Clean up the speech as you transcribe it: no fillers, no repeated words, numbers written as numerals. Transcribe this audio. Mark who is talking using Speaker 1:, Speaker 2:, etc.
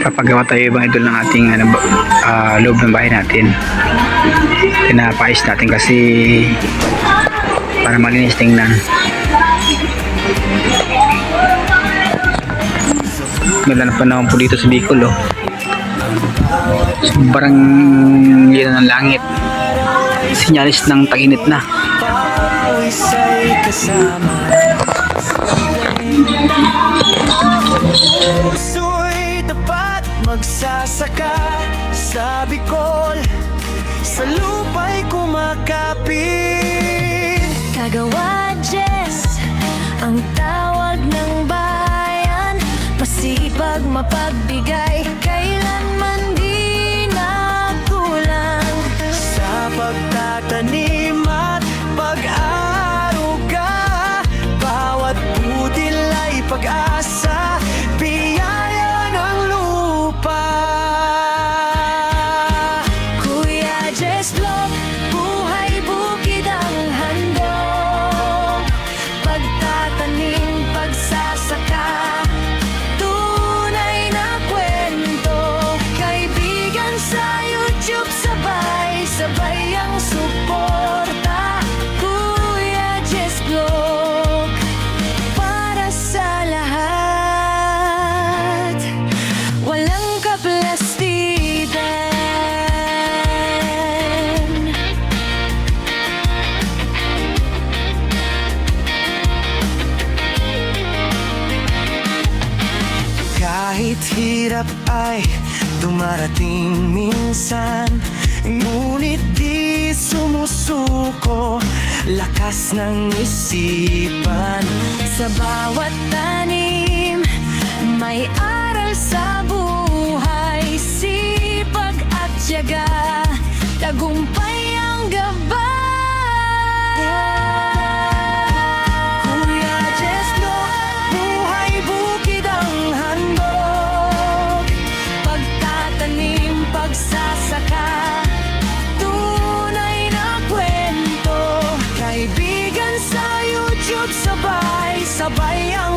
Speaker 1: Papagawa tayo ibang idol ng ating loob ng bahay natin. Pinapais natin kasi para malinis tingnan. Ganda na panahon po dito sa Bicol, oh. Sobrang lino ng langit, sinyalis ng tag-init na.
Speaker 2: Puso'y dapat magsasaka sa Bicol, sa lupa'y kumakapit.
Speaker 3: Kagawa Jess, ang tawag ng bayan, masipag mapagbigay, kailanman di nakulang.
Speaker 2: Sa pagtatanim at pag-aaruga, bawat budil ay pag-asa, biyaya ng lupa.
Speaker 3: Kuya Jess Vlog, buhay bukid ang handog, pagtatanim, pagsasaka, tunay na kwento. Kaibigan sa YouTube, sabay-sabay ang suporta. Kuya Jess Vlog, para sa lahat, walang kaplastikan.
Speaker 2: Kahit hirap ay dumarating minsan, ngunit di sumusuko, lakas ng isipan.
Speaker 3: Sa bawat tanim, may aral sa buhay, sipag at tiyaga, tagumpay ang gabay.
Speaker 2: Kuya Jess Vlog, buhay bukid ang handog,
Speaker 3: Pagtatanim, pagsasaka, tunay na kwento.
Speaker 2: kaibigan sa YouTube, sabay-sabay ang